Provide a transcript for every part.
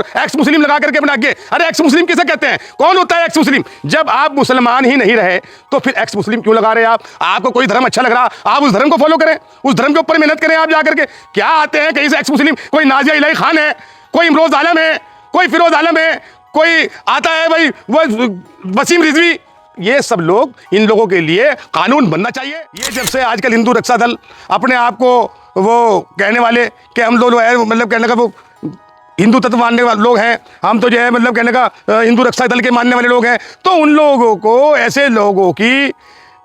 और एक्स मुस्लिम लगा करके बना के। अरे एक्स मुस्लिम किसे कहते हैं? कौन होता है एक्स मुस्लिम? जब आप मुसलमान ही नहीं रहे तो फिर एक्स मुस्लिम क्यों लगा रहे हैं आप? आपको कोई धर्म अच्छा लग रहा, आप उस धर्म को फॉलो करें, उस धर्म के ऊपर मेहनत करें। आप जाकर के क्या आते हैं कहीं से एक्स मुस्लिम? कोई नाजिया इलाही खान है, कोई इमरोज आलम है, कोई फिरोज आलम है, कोई आता है भाई वो वसीम रिजवी। ये सब लोग, इन लोगों के लिए कानून बनना चाहिए। ये जब से आजकल हिंदू रक्षा दल अपने आप को वो कहने वाले कि हम लोग है, मतलब कहने का वो हिंदू तत्व मानने वाले लोग हैं, हम तो जो है मतलब कहने का हिंदू रक्षा दल के मानने वाले लोग हैं, तो उन लोगों को, ऐसे लोगों की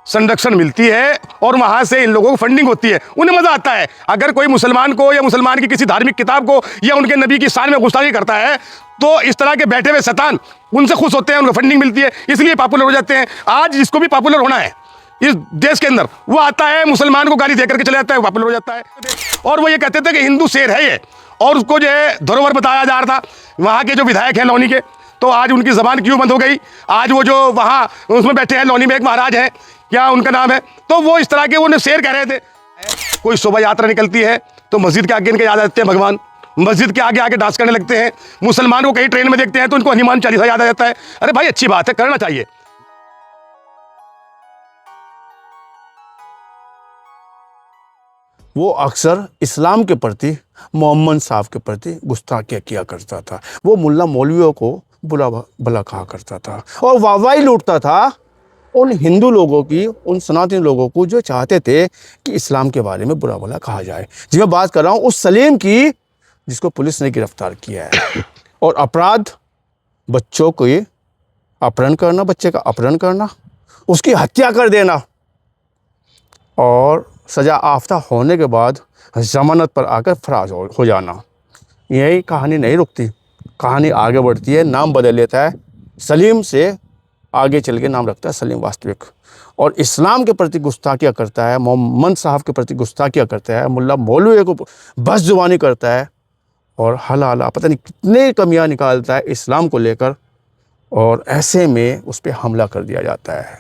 संरक्षण मिलती है और वहां से इन लोगों को फंडिंग होती है। उन्हें मजा आता है। अगर कोई मुसलमान को या मुसलमान की किसी धार्मिक किताब को या उनके नबी की शान में गुस्ताखी करता है तो इस तरह के बैठे हुए शैतान उनसे खुश होते हैं, उनको फंडिंग मिलती है, इसलिए पॉपुलर हो जाते हैं। आज जिसको भी पॉपुलर होना है इस देश के अंदर, वो आता है मुसलमान को गाली दे करके चले जाता है, पॉपुलर हो जाता है। और वो ये कहते थे कि हिंदू शेर है ये, और उसको जो है धरोहर बताया जा रहा था वहाँ के जो विधायक हैं लौनी के, तो आज उनकी जबान क्यों बंद हो गई? आज वो जो वहाँ उसमें बैठे हैं लौनी में एक महाराज हैं, क्या उनका नाम है, तो वो इस तरह के उन्हें शेर कह रहे थे। कोई शोभा यात्रा निकलती है तो मस्जिद के आगे इनके याद आते हैं भगवान, मस्जिद के आगे आगे डांस करने लगते हैं। मुसलमान को कहीं ट्रेन में देखते हैं तो उनको हनुमान चालीसा याद आ जाता है। अरे भाई अच्छी बात है, करना चाहिए। वो अक्सर इस्लाम के प्रति, मोहम्मद साहब के प्रति गुस्ताखियाँ किया करता था। वो मुल्ला मौलवियों को बुरा भला कहा करता था और वाहवाही लूटता था उन हिंदू लोगों की, उन सनातनी लोगों को जो चाहते थे कि इस्लाम के बारे में बुरा भला कहा जाए। जी मैं बात कर रहा हूँ उस सलीम की जिसको पुलिस ने गिरफ्तार किया है। और अपराध बच्चों को ये अपहरण करना, बच्चे का अपहरण करना, उसकी हत्या कर देना और सज़ा याफ्ता होने के बाद जमानत पर आकर फरार हो जाना। यही कहानी नहीं रुकती, कहानी आगे बढ़ती है, नाम बदल लेता है। सलीम से आगे चल के नाम रखता है सलीम वास्तविक, और इस्लाम के प्रति गुस्ताखियाँ करता है, मोहम्मद साहब के प्रति गुस्ताखियाँ करता है, मुल्ला मौलवी को बस जुबानी करता है और हला पता नहीं कितने कमियाँ निकालता है इस्लाम को लेकर। और ऐसे में उस पर हमला कर दिया जाता है।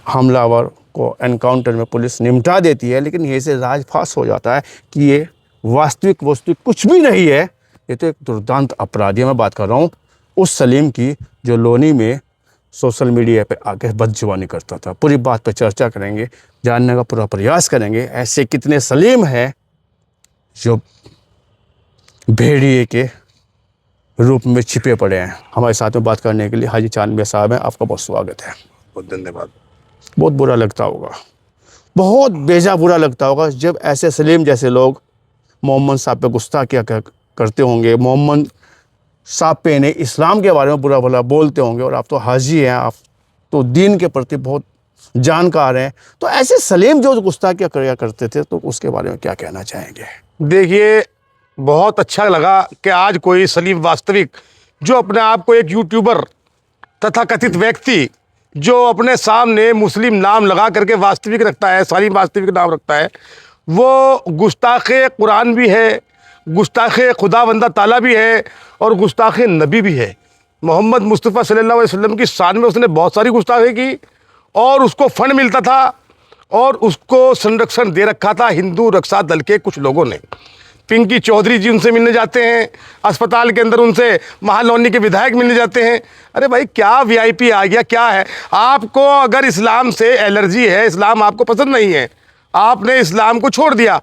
हमलावर को एनकाउंटर में पुलिस निपटा देती है, लेकिन ये से राज फास हो जाता है कि ये वास्तविक वस्तु कुछ भी नहीं है, ये तो एक दुर्दांत अपराधी। मैं बात कर रहा हूँ उस सलीम की जो लोनी में सोशल मीडिया पे आके बदजुबानी करता था। पूरी बात पे चर्चा करेंगे, जानने का पूरा प्रयास करेंगे। ऐसे कितने सलीम हैं जो भेड़िए के रूप में छिपे पड़े हैं। हमारे साथ में बात करने के लिए हाजी चांद मियां साहब हैं, आपका बहुत स्वागत है। बहुत धन्यवाद। बहुत बुरा लगता होगा, बहुत बेजा बुरा लगता होगा जब ऐसे सलीम जैसे लोग मोहम्मद साहब पे गुस्ताखियाँ करते होंगे, मोहम्मद साहब पे ने इस्लाम के बारे में बुरा भला बोलते होंगे, और आप तो हाजी हैं, आप तो दीन के प्रति बहुत जानकार हैं। तो ऐसे सलीम जो गुस्ताखियाँ किया करते थे, तो उसके बारे में क्या कहना चाहेंगे? देखिए, बहुत अच्छा लगा कि आज कोई सलीम वास्तविक जो अपने आप को एक यूट्यूबर तथा कथित व्यक्ति जो अपने सामने मुस्लिम नाम लगा करके वास्तविक रखता है, सलीम वास्तविक नाम रखता है, वो गुस्ताखे कुरान भी है, गुस्ताखे खुदावंदा ताला भी है और गुस्ताखे नबी भी है। मोहम्मद मुस्तफ़ा सल्लल्लाहु अलैहि वसल्लम की शान में उसने बहुत सारी गुस्ताखी की और उसको फंड मिलता था और उसको संरक्षण दे रखा था हिंदू रक्षा दल के कुछ लोगों ने। पिंकी चौधरी जी उनसे मिलने जाते हैं, अस्पताल के अंदर उनसे महालौनी के विधायक मिलने जाते हैं। अरे भाई क्या वीआईपी आ गया, क्या है? आपको अगर इस्लाम से एलर्जी है, इस्लाम आपको पसंद नहीं है, आपने इस्लाम को छोड़ दिया,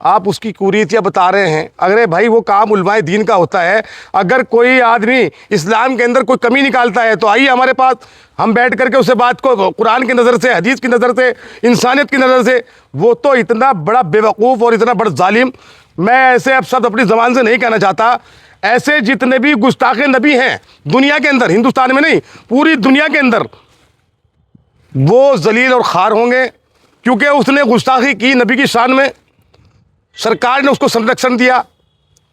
आप उसकी कुरीतियाँ बता रहे हैं। अरे भाई वो काम उलमाए दीन का होता है। अगर कोई आदमी इस्लाम के अंदर कोई कमी निकालता है तो आइए हमारे पास, हम बैठ करके उससे बात को कुरान की नज़र से, हदीस की नज़र से, इंसानियत की नज़र से। वो तो इतना बड़ा बेवकूफ़ और इतना बड़ा जालिम, मैं ऐसे अब शब्द अपनी ज़बान से नहीं कहना चाहता। ऐसे जितने भी गुस्ताखे नबी हैं दुनिया के अंदर, हिंदुस्तान में नहीं पूरी दुनिया के अंदर, वो जलील और खार होंगे, क्योंकि उसने गुस्ताखी की नबी की शान में। सरकार ने उसको संरक्षण दिया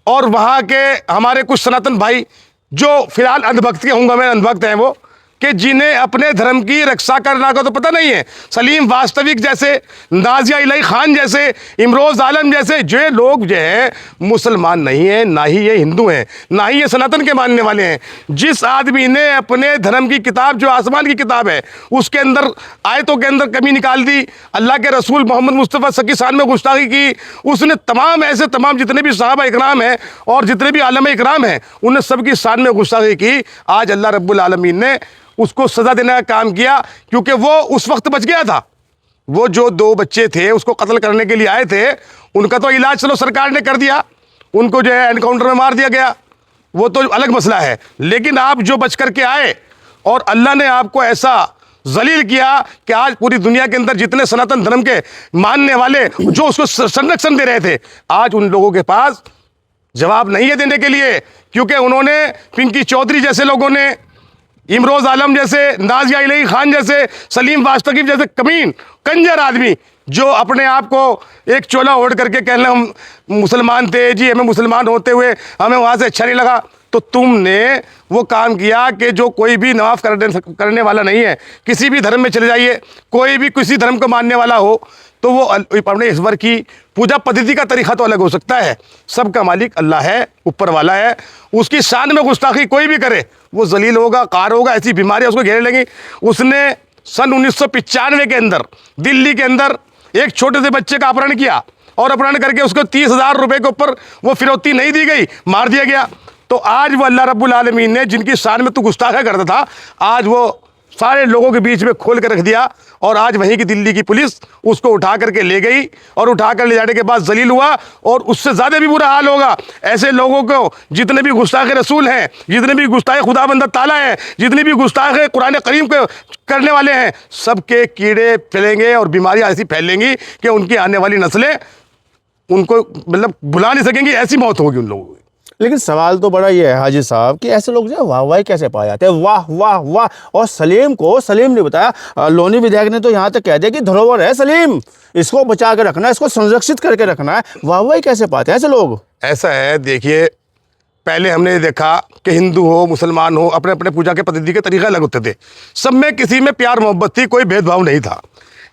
और वहाँ के हमारे कुछ सनातन भाई जो फिलहाल अंधभक्त के होंगे, मैं अंधभक्त हैं, वो कि जिन्हें अपने धर्म की रक्षा करना का तो पता नहीं है। सलीम वास्तविक जैसे, नाजिया इलाही खान जैसे, इमरोज़ आलम जैसे जो लोग जो है मुसलमान नहीं हैं, ना ही ये हिंदू हैं, ना ही ये सनातन के मानने वाले हैं। जिस आदमी ने अपने धर्म की किताब जो आसमान की किताब है उसके अंदर आयतों के अंदर कमी निकाल दी, अल्लाह के रसूल मोहम्मद मुस्तफ़ा सकी शान में गुस्ताखी की, उसने तमाम जितने भी सहाबा इकराम हैं और जितने भी आलम इकराम हैं उन्हें सबकी शान में गुस्ताखी की। आज अल्लाह रब्बुल आलमीन ने उसको सज़ा देने का काम किया, क्योंकि वो उस वक्त बच गया था। वो जो 2 बच्चे थे उसको कत्ल करने के लिए आए थे, उनका तो इलाज चलो सरकार ने कर दिया, उनको जो है एनकाउंटर में मार दिया गया, वो तो अलग मसला है। लेकिन आप जो बच करके आए और अल्लाह ने आपको ऐसा जलील किया कि आज पूरी दुनिया के अंदर जितने सनातन धर्म के मानने वाले जो उसको संरक्षण दे रहे थे, आज उन लोगों के पास जवाब नहीं है देने के लिए, क्योंकि उन्होंने पिंकी चौधरी जैसे लोगों ने, इमरोज़ आलम जैसे, नाजिया इलाही खान जैसे, सलीम वास्तविक जैसे कमीन कंजर आदमी जो अपने आप को एक चोला ओढ़ करके कहना हम मुसलमान थे जी, हमें मुसलमान होते हुए हमें वहाँ से अच्छा नहीं लगा, तो तुमने वो काम किया कि जो कोई भी नवाफ करने वाला नहीं है, किसी भी धर्म में चले जाइए, कोई भी किसी धर्म को मानने वाला हो तो वो अपने ईश्वर की पूजा पद्धति का तरीका तो अलग हो सकता है, सबका मालिक अल्लाह है, ऊपर वाला है, उसकी शान में गुस्ताखी कोई भी करे वो जलील होगा, कार होगा, ऐसी बीमारियाँ उसको घेरे लेंगी। उसने सन 1995 के अंदर दिल्ली के अंदर एक छोटे से बच्चे का अपहरण किया और अपहरण करके उसको 30,000 रुपये के ऊपर वो फिरौती नहीं दी गई, मार दिया गया। तो आज वो अल्लाह रब्बुल आलमीन ने जिनकी शान में तू गुस्ताखा करता था, आज वो सारे लोगों के बीच में खोल कर रख दिया और आज वहीं की दिल्ली की पुलिस उसको उठा करके ले गई और उठा कर ले जाने के बाद जलील हुआ और उससे ज़्यादा भी बुरा हाल होगा। ऐसे लोगों को जितने भी गुस्ताखे रसूल हैं, जितने भी गुस्ताखे खुदाबंद ताला हैं, जितने भी गुस्ताखे कुरान करीम के करने वाले हैं, सबके कीड़े फैलेंगे और बीमारियाँ ऐसी फैलेंगी कि उनकी आने वाली नस्लें उनको मतलब भुला नहीं सकेंगी, ऐसी मौत होगी उन लोगों की। लेकिन सवाल तो बड़ा ये है हाजी साहब कि ऐसे लोग जो है वाह वाह कैसे पाए जाते हैं, वाह वाह वाह। और सलीम ने बताया, लोनी विधायक ने तो यहाँ तक कह दिया कि धरोहर है सलीम, इसको बचा के रखना है, इसको संरक्षित करके रखना है, वाह वाह कैसे पाते हैं ऐसे लोग। ऐसा है, देखिए पहले हमने देखा कि हिंदू हो मुसलमान हो अपने अपने पूजा के पद्धति के तरीके अलग होते थे, सब में किसी में प्यार मोहब्बत थी, कोई भेदभाव नहीं था।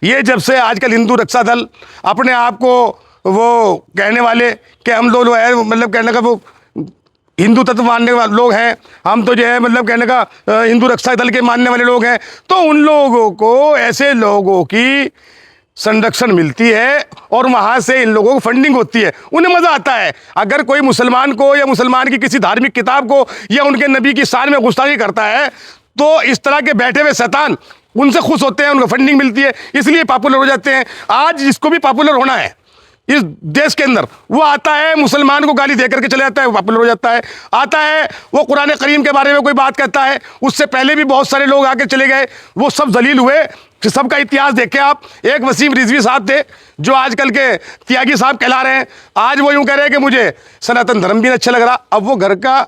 ये जब से आजकल हिंदू रक्षा दल अपने आप को वो कहने वाले कि हम लोग है, मतलब कहने का वो हिंदू तत्व मानने वाले लोग हैं, हम तो जो है मतलब कहने का हिंदू रक्षा दल के मानने वाले लोग हैं, तो उन लोगों को ऐसे लोगों की संरक्षण मिलती है और वहाँ से इन लोगों को फंडिंग होती है, उन्हें मज़ा आता है। अगर कोई मुसलमान को या मुसलमान की किसी धार्मिक किताब को या उनके नबी की शान में गुस्ताखी करता है तो इस तरह के बैठे हुए शैतान उनसे खुश होते हैं, उनको फंडिंग मिलती है, इसलिए पॉपुलर हो जाते हैं। आज जिसको भी पॉपुलर होना है इस देश के अंदर, वो आता है मुसलमान को गाली दे करके चले जाता है, पॉपुलर हो जाता है। आता है वो कुरान करीम के बारे में कोई बात कहता है, उससे पहले भी बहुत सारे लोग आके चले गए, वो सब जलील हुए। सबका इतिहास देखें आप, एक वसीम रिजवी साहब थे जो आजकल के त्यागी साहब कहला रहे हैं, आज वो यूं कह रहे हैं कि मुझे सनातन धर्म भी अच्छा लग रहा। अब वो घर का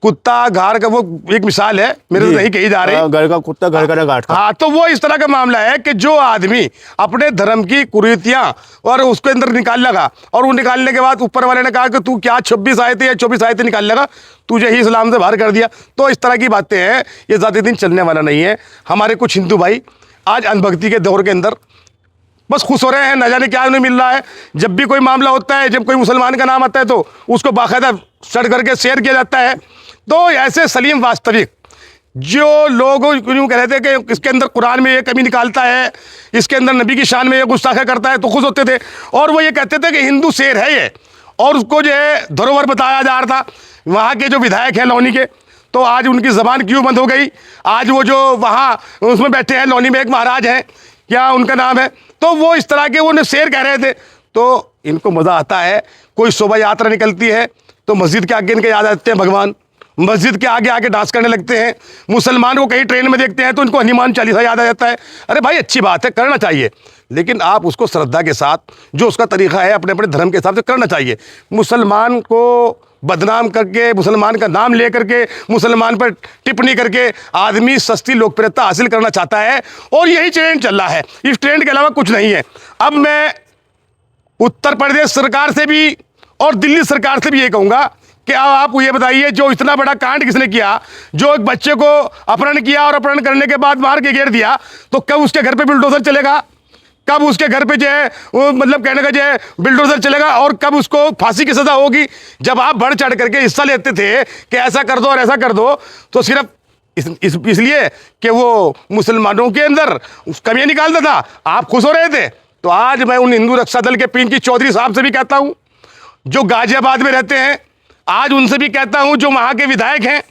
कुत्ता घर का, वो एक मिसाल है, मेरे से नहीं कही जा रही, घर का कुत्ता घर का गाठ का। हाँ, तो वो इस तरह का मामला है कि जो आदमी अपने धर्म की कुरीतियां और उसके अंदर निकाल लगा और वो निकालने के बाद ऊपर वाले ने कहा कि तू क्या 26 आयतें या 24 आयतें निकाल लगा, तुझे ही इस्लाम से बाहर कर दिया। तो इस तरह की बातें हैं, ये ज़्यादा दिन चलने वाला नहीं है। हमारे कुछ हिंदू भाई आज अंधभक्ति के दौर के अंदर बस खुश हो रहे हैं, न जाने क्या उन्हें मिल रहा है। जब भी कोई मामला होता है, जब कोई मुसलमान का नाम आता है तो उसको बाकायदा चढ़ करके शेयर किया जाता है। तो ऐसे सलीम वास्तविक जो लोग यूँ कह रहे थे कि इसके अंदर कुरान में ये कमी निकालता है, इसके अंदर नबी की शान में ये गुस्ताखा करता है, तो खुश होते थे और वो ये कहते थे कि हिंदू शेर है ये, और उसको जो है धरोहर बताया जा रहा था। वहाँ के जो विधायक हैं लौनी के, तो आज उनकी ज़बान क्यों बंद हो गई? आज वो जो वहाँ उसमें बैठे हैं, लौनी में एक महाराज हैं, क्या उनका नाम है, तो वो इस तरह के उन्हें शेर कह रहे थे। तो इनको मज़ा आता है, कोई शोभा यात्रा निकलती है तो मस्जिद के आगे इनके याद आते हैं भगवान, मस्जिद के आगे आके डांस करने लगते हैं। मुसलमान को कहीं ट्रेन में देखते हैं तो इनको हनुमान चालीसा याद आ जाता है। अरे भाई अच्छी बात है, करना चाहिए, लेकिन आप उसको श्रद्धा के साथ, जो उसका तरीका है अपने अपने धर्म के हिसाब से करना चाहिए। मुसलमान को बदनाम करके, मुसलमान का नाम ले करके, मुसलमान पर टिप्पणी करके आदमी सस्ती लोकप्रियता हासिल करना चाहता है और यही ट्रेंड चल रहा है, इस ट्रेंड के अलावा कुछ नहीं है। अब मैं उत्तर प्रदेश सरकार से भी और दिल्ली सरकार से भी ये कहूँगा कि अब आप ये बताइए, जो इतना बड़ा कांड किसने किया, जो एक बच्चे को अपहरण किया और अपहरण करने के बाद मार के घेर दिया, तो कब उसके घर पे बुलडोजर चलेगा? कब उसके घर पे जो है वो मतलब कहने का जो है बिल्डोजर चलेगा? और कब उसको फांसी की सजा होगी? जब आप बढ़ चढ़ करके हिस्सा लेते थे कि ऐसा कर दो और ऐसा कर दो, तो सिर्फ इसलिए कि वो मुसलमानों के अंदर कमियां निकालता था, आप खुश हो रहे थे। तो आज मैं उन हिंदू रक्षा दल के पिंकी चौधरी साहब से भी कहता हूं, जो गाजियाबाद में रहते हैं, आज उनसे भी कहता हूं, जो वहां के विधायक हैं,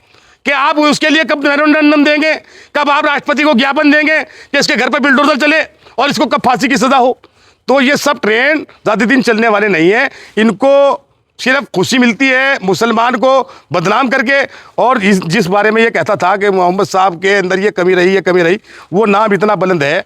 कि आप उसके लिए कब मेमोरेंडम देंगे, कब आप राष्ट्रपति को ज्ञापन देंगे कि इसके घर पर बिल्डोजर चले और इसको कब फांसी की सजा हो? तो ये सब ट्रेंड ज़्यादा दिन चलने वाले नहीं है। इनको सिर्फ खुशी मिलती है मुसलमान को बदनाम करके। और जिस बारे में ये कहता था कि मोहम्मद साहब के अंदर ये कमी रही, वो नाम इतना बुलंद है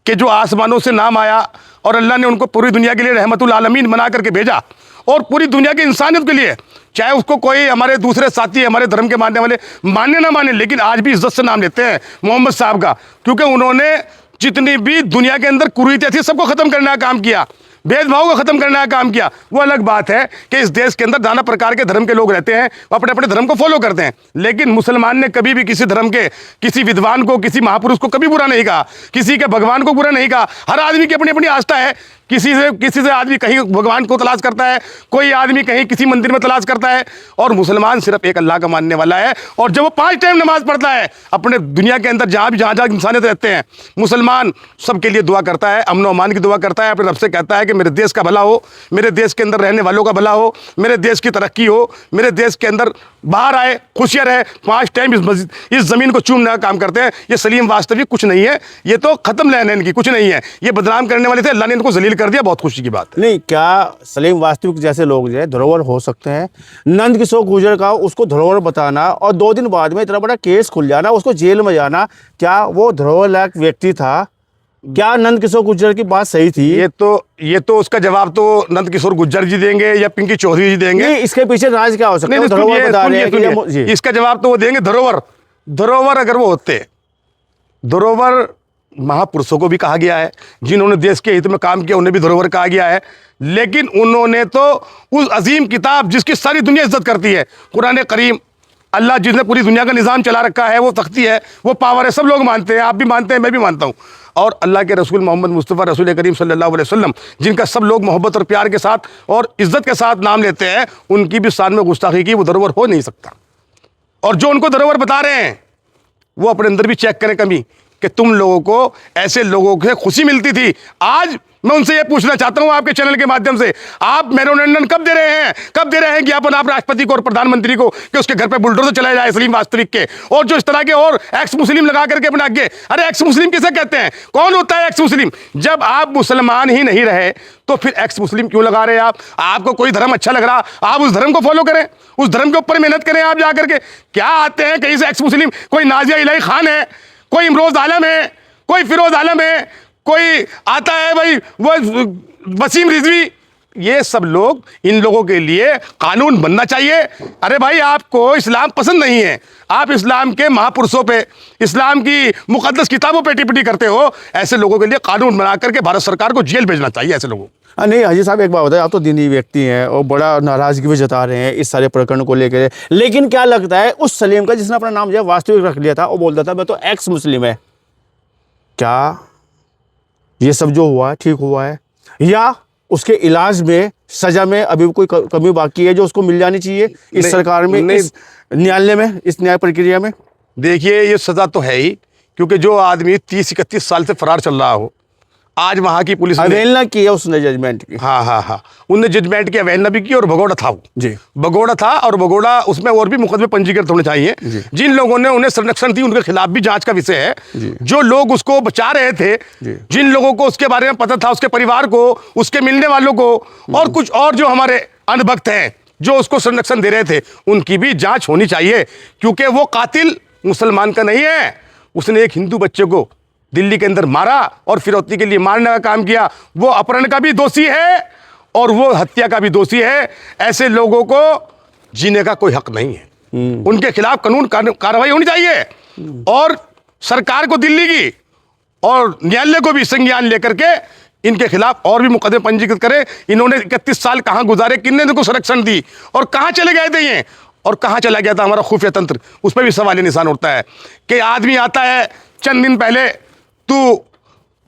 कि जो आसमानों से नाम आया और अल्लाह ने उनको पूरी दुनिया के लिए रहमतुल आलमीन बना करके भेजा, और पूरी दुनिया की इंसानियत के लिए, चाहे उसको कोई हमारे दूसरे साथी हमारे धर्म के मानने वाले माने ना माने, लेकिन आज भी इज्जत से नाम लेते हैं मोहम्मद साहब का, क्योंकि उन्होंने जितनी भी दुनिया के अंदर कुरीतियां थी सबको ख़त्म करने का काम किया, भेदभाव को ख़त्म करने का काम किया। वो अलग बात है कि इस देश के अंदर नाना प्रकार के धर्म के लोग रहते हैं, वो अपने अपने धर्म को फॉलो करते हैं, लेकिन मुसलमान ने कभी भी किसी धर्म के किसी विद्वान को, किसी महापुरुष को कभी बुरा नहीं कहा, किसी के भगवान को बुरा नहीं कहा। हर आदमी की अपनी अपनी आस्था है। किसी से आदमी कहीं भगवान को तलाश करता है, कोई आदमी कहीं किसी मंदिर में तलाश करता है, और मुसलमान सिर्फ एक अल्लाह का मानने वाला है। और जब वो 5 टाइम नमाज पढ़ता है, अपने दुनिया के अंदर जहाँ जहाँ इंसानियत रहते हैं, मुसलमान सबके लिए दुआ करता है, अमन अमान की दुआ करता है, अपने रब से कहता है कि मेरे देश का भला हो, मेरे देश के अंदर रहने वालों का भला हो, मेरे देश की तरक्की हो, मेरे देश के अंदर बाहर आए, खुशियाँ रहे। 5 टाइम इस ज़मीन को चूमने का काम करते हैं। ये सलीम वास्तविक कुछ नहीं है, ये तो ख़त्म लेन इनकी कुछ नहीं है, ये बदनाम करने वाले थे, अल्लाह ने इनको जलील कर दिया। बहुत खुशी की बात है। नहीं, क्या सलीम वास्तविक जैसे लोग जो है धरोहर हो सकते हैं? नंद किशोर गुर्जर का उसको धरोहर बताना और 2 दिन बाद में इतना बड़ा केस खुल जाना, उसको जेल में जाना, क्या वो धरोहर लायक व्यक्ति था? क्या नंद किशोर गुर्जर की बात सही थी? ये तो उसका जवाब तो नंद किशोर गुर्जर जी देंगे या पिंकी चौधरी जी देंगे। इसके पीछे राज क्या हो सकता है? धरोहर बता रहे हैं कि इसका जवाब तो वो देंगे। धरोहर अगर वो होते, धरोहर महापुरुषों को भी कहा गया है, जिन्होंने देश के हित में काम किया उन्हें भी धरोहर कहा गया है, लेकिन उन्होंने तो उस अजीम किताब जिसकी सारी दुनिया इज्जत करती है, कुरान करीम, अल्लाह जिसने पूरी दुनिया का निज़ाम चला रखा है, वो तख्ती है, वो पावर है, सब लोग मानते हैं, आप भी मानते हैं, मैं भी मानता हूँ। और अल्लाह के रसूल मोहम्मद मुस्तफ़ा रसूल करीम सल्लल्लाहु अलैहि वसल्लम, जिनका सब लोग मोहब्बत और प्यार के साथ और इज्जत के साथ नाम लेते हैं, उनकी भी शान में गुस्ताखी की वो धरोहर हो नहीं सकता। और जो उनको धरोहर बता रहे हैं, वो अपने अंदर भी चेक करें कमी, कि तुम लोगों को ऐसे लोगों से खुशी मिलती थी। आज मैं उनसे ये पूछना चाहता हूं आपके चैनल के माध्यम से, आप मेमोरेंडम कब दे रहे हैं ज्ञापन आप राष्ट्रपति को और प्रधानमंत्री को कि उसके घर पे बुलडोजर चलाया जाए सलीम वास्तविक के, और जो इस तरह के और एक्स मुस्लिम लगा करके अपने आगे। अरे एक्स मुस्लिम किसे कहते हैं? कौन होता है एक्स मुस्लिम? जब आप मुसलमान ही नहीं रहे तो फिर एक्स मुस्लिम क्यों लगा रहे हैं आप? आपको कोई धर्म अच्छा लग रहा, आप उस धर्म को फॉलो करें, उस धर्म के ऊपर मेहनत करें। आप जाकर के क्या आते हैं कहीं से एक्स मुस्लिम? कोई नाजिया इलाही खान है, कोई इमरोज आलम है, कोई फिरोज आलम है, कोई आता है भाई वो वसीम रिजवी। ये सब लोग, इन लोगों के लिए कानून बनना चाहिए। अरे भाई, आपको इस्लाम पसंद नहीं है, आप इस्लाम के महापुरुषों पे, इस्लाम की मुकद्दस किताबों पे टिप्पणी करते हो, ऐसे लोगों के लिए कानून बना करके भारत सरकार को जेल भेजना चाहिए ऐसे लोगों। नहीं हाजी साहब, एक बात बताइए, आप तो दीनी व्यक्ति हैं और बड़ा नाराजगी भी जता रहे हैं इस सारे प्रकरण को लेकर, लेकिन क्या लगता है उस सलीम का जिसने अपना नाम जो है वास्तविक रख लिया था, वो बोलता था मैं तो एक्स मुस्लिम है, क्या ये सब जो हुआ है ठीक हुआ है, या उसके इलाज में सजा में अभी कोई कमी बाकी है जो उसको मिल जानी चाहिए इस सरकार में, इस न्यायालय में, इस न्याय प्रक्रिया में? देखिए, ये सजा तो है ही, क्योंकि जो आदमी 30-31 साल से फरार चल रहा हो, आज वहाँ की पुलिस अवहेलना की है उसने जजमेंट की। हाँ, उनने जजमेंट की अवहेलना भी की, और भगोड़ा था वो जी, भगोड़ा था, और भगोड़ा उसमें और भी मुकदमे पंजीकृत होने चाहिए। जिन लोगों ने उन्हें संरक्षण दी उनके खिलाफ भी जांच का विषय है। जो लोग उसको बचा रहे थे, जिन लोगों को उसके बारे में पता था, उसके परिवार को, उसके मिलने वालों को, और कुछ और जो हमारे अंधभक्त हैं जो उसको संरक्षण दे रहे थे, उनकी भी जाँच होनी चाहिए, क्योंकि वो कातिल मुसलमान का नहीं है। उसने एक हिंदू बच्चे को दिल्ली के अंदर मारा और फिरौती के लिए मारने का काम किया। वो अपहरण का भी दोषी है और वो हत्या का भी दोषी है। ऐसे लोगों को जीने का कोई हक नहीं है। उनके खिलाफ कानून कार्रवाई होनी चाहिए, और सरकार को दिल्ली की और न्यायालय को भी संज्ञान लेकर के इनके खिलाफ और भी मुकदमे पंजीकृत करें। इन्होंने 31 साल कहाँ गुजारे, किन्ने इनको संरक्षण दी और कहाँ चले गए थे ये, और कहाँ चला गया था हमारा खुफिया तंत्र, उस पर भी सवाल निशान उठता है कि आदमी आता है चंद दिन पहले तू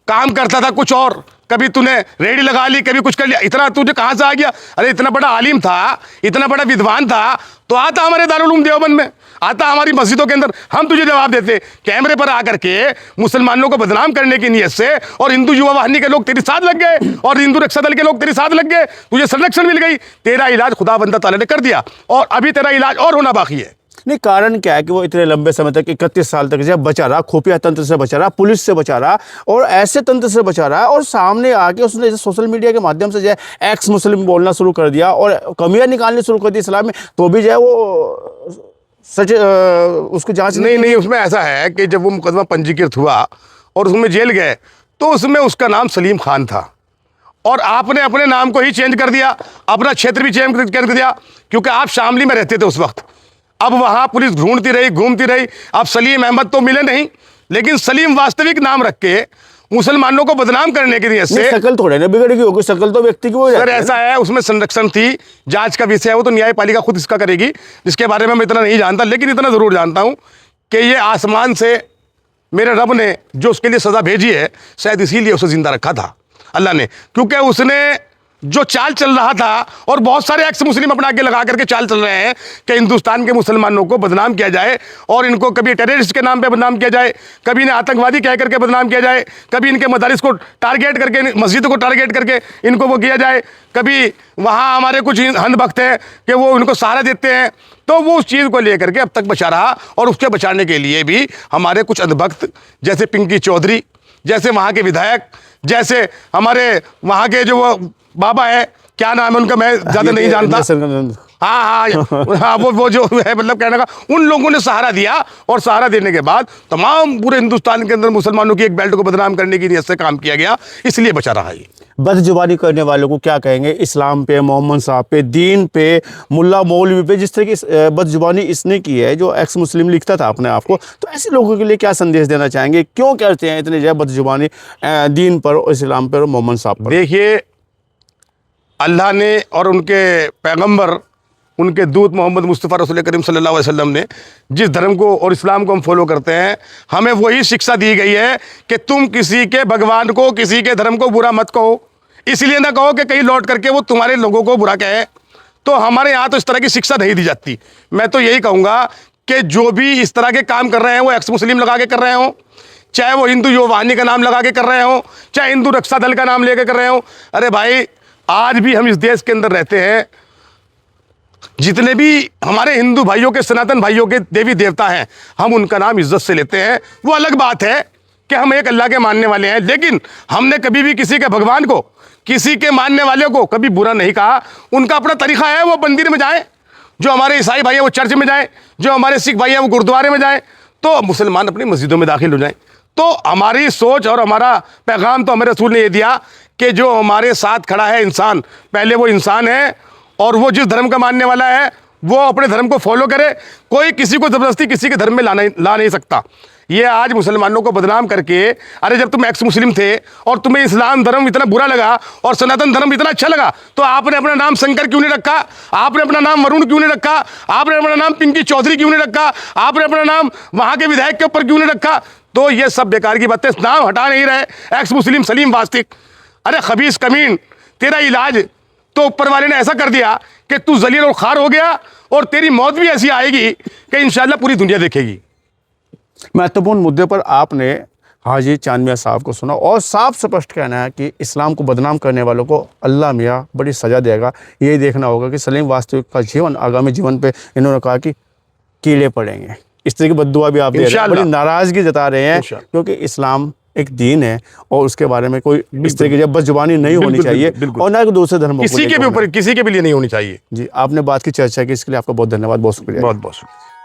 काम करता था कुछ और, कभी तूने रेडी लगा ली, कभी कुछ कर लिया, इतना तुझे कहाँ से आ गया? अरे इतना बड़ा आलिम था, इतना बड़ा विद्वान था, तो आता हमारे दारुल उलूम देवबंद में, आता हमारी मस्जिदों के अंदर, हम तुझे जवाब देते कैमरे पर आकर के मुसलमानों को बदनाम करने की नीयत से, और हिंदू युवा वाहिनी के लोग तेरे साथ लग गए और हिंदू रक्षा दल के लोग तेरे साथ लग गए, तुझे संरक्षण मिल गई, तेरा इलाज खुदा बंदा ताला ने कर दिया और अभी तेरा इलाज और होना बाकी है। नहीं, कारण क्या है कि वो इतने लंबे समय तक 31 साल तक जब बचा रहा, खुफिया तंत्र से बचा रहा, पुलिस से बचा रहा और ऐसे तंत्र से बचा रहा, और सामने आके उसने सोशल मीडिया के माध्यम से जो है एक्स मुस्लिम बोलना शुरू कर दिया और कमियां निकालनी शुरू कर दी इस्लाम में, तो भी जो है वो सच उसको जांच नहीं, उसमें ऐसा है कि जब वो मुकदमा पंजीकृत हुआ और उसमें जेल गए तो उसमें उसका नाम सलीम खान था और आपने अपने नाम को ही चेंज कर दिया, अपना क्षेत्र भी चेंज कर दिया, क्योंकि आप शामली में रहते थे उस वक्त। अब वहाँ पुलिस ढूंढती रही, घूमती रही, अब सलीम अहमद तो मिले नहीं, लेकिन सलीम वास्तविक नाम रख के मुसलमानों को बदनाम करने की नीयत से। शकल थोड़े ना बिगड़ेगी, होगी शकल तो व्यक्ति की हो जाती सर है। ऐसा है, उसमें संरक्षण थी, जांच का विषय है, वो तो न्यायपालिका खुद इसका करेगी, जिसके बारे में मैं इतना नहीं जानता, लेकिन इतना ज़रूर जानता हूँ कि ये आसमान से मेरे रब ने जो उसके लिए सज़ा भेजी है, शायद इसीलिए उसे ज़िंदा रखा था अल्लाह ने, क्योंकि उसने जो चाल चल रहा था, और बहुत सारे एक्स मुस्लिम अपना आगे लगा करके चाल चल रहे हैं कि हिंदुस्तान के मुसलमानों को बदनाम किया जाए और इनको कभी टेररिस्ट के नाम पे बदनाम किया जाए, कभी इन्हें आतंकवादी कह करके बदनाम किया जाए, कभी इनके मदारिस को टारगेट करके, मस्जिद को टारगेट करके इनको वो किया जाए, कभी वहाँ हमारे कुछ अंधभक्त हैं कि वो उनको सहारा देते हैं, तो वो उस चीज़ को लेकर के अब तक बचा रहा। और उसके बचाने के लिए भी हमारे कुछ अंधभक्त जैसे पिंकी चौधरी, जैसे वहाँ के विधायक, जैसे हमारे वहाँ के जो वो बाबा है, क्या नाम है उनका मैं ज़्यादा नहीं जानता, हाँ, वो जो है, मतलब कहने का, उन लोगों ने सहारा दिया और सहारा देने के बाद तमाम पूरे हिंदुस्तान के अंदर मुसलमानों की एक बेल्ट को बदनाम करने की नीयत से काम किया गया, इसलिए बचा रहा है। बदजुबानी करने वालों को क्या कहेंगे? इस्लाम पे, मोहम्मद साहब पे, दीन पे, मुल्ला मौलवी पे जिस तरह की बदजुबानी इसने की है, जो एक्स मुस्लिम लिखता था अपने आप को, तो ऐसे लोगों के लिए क्या संदेश देना चाहेंगे? क्यों करते हैं इतने जो है बदजुबानी दीन पर, इस्लाम पर और मोहम्मद साहब पर? देखिए, अल्लाह ने और उनके पैगंबर, उनके दूत मोहम्मद मुस्तफ़ा रसूल करीम सल्लल्लाहु अलैहि वसल्लम ने जिस धर्म को और इस्लाम को हम फॉलो करते हैं, हमें वही शिक्षा दी गई है कि तुम किसी के भगवान को, किसी के धर्म को बुरा मत कहो, इसलिए ना कहो कि कहीं लौट करके वो तुम्हारे लोगों को बुरा कहे। तो हमारे यहाँ तो इस तरह की शिक्षा नहीं दी जाती। मैं तो यही कहूँगा कि जो भी इस तरह के काम कर रहे हैं वो एक्स मुस्लिम लगा के कर रहे हों, चाहे वो हिंदू युवा वाहिनी का नाम लगा के कर रहे हों, चाहे हिंदू रक्षा दल का नाम लेके कर रहे हों। अरे भाई, आज भी हम इस देश के अंदर रहते हैं, जितने भी हमारे हिंदू भाइयों के, सनातन भाइयों के देवी देवता हैं, हम उनका नाम इज्जत से लेते हैं। वो अलग बात है कि हम एक अल्लाह के मानने वाले हैं, लेकिन हमने कभी भी किसी के भगवान को, किसी के मानने वाले को कभी बुरा नहीं कहा। उनका अपना तरीका है, वो मंदिर में जाएं, जो हमारे ईसाई भाई हैं वो चर्च में जाएं, जो हमारे सिख भाई हैं वो गुरुद्वारे में जाएं, तो मुसलमान अपनी मस्जिदों में दाखिल हो जाएं। तो हमारी सोच और हमारा पैगाम तो हमारे रसूल ने ये दिया कि जो हमारे साथ खड़ा है इंसान, पहले वो इंसान है और वो जिस धर्म का मानने वाला है वो अपने धर्म को फॉलो करे। कोई किसी को ज़बरदस्ती किसी के धर्म में ला नहीं सकता। ये आज मुसलमानों को बदनाम करके, अरे जब तुम एक्स मुस्लिम थे और तुम्हें इस्लाम धर्म इतना बुरा लगा और सनातन धर्म इतना अच्छा लगा, तो आपने अपना नाम शंकर क्यों नहीं रखा? आपने अपना नाम वरुण क्यों नहीं रखा? आपने अपना नाम पिंकी चौधरी क्यों नहीं रखा? आपने अपना नाम वहाँ के विधायक के ऊपर क्यों नहीं रखा? तो ये सब बेकार की बातें, नाम हटा नहीं रहे, एक्स मुस्लिम सलीम वास्तिक। अरे खबीस कमीन, तेरा इलाज तो ऊपर वाले ने ऐसा कर दिया कि तू जलील और खार हो गया और तेरी मौत भी ऐसी आएगी कि इंशाल्लाह पूरी दुनिया देखेगी। महत्वपूर्ण मुद्दे पर आपने हाजी चांद मियाँ साहब को सुना और साफ स्पष्ट कहना है कि इस्लाम को बदनाम करने वालों को अल्लाह मियाँ बड़ी सज़ा देगा। यही देखना होगा कि सलीम वास्तविक का जीवन, आगामी जीवन पे इन्होंने कहा कि कीड़े पड़ेंगे। इस तरह की बद्दुआ भी आप दे रहे हैं, बड़ी नाराज़गी जता रहे हैं, क्योंकि इस्लाम एक दीन है और उसके बारे में कोई इस तरह की बदजुबानी नहीं होनी चाहिए और ना दूसरे धर्मों किसी के भी ऊपर, किसी के भी लिए नहीं होनी चाहिए। जी, आपने बात की चर्चा की, इसके लिए आपका बहुत धन्यवाद, बहुत शुक्रिया। बहुत बहुत शुक्रिया।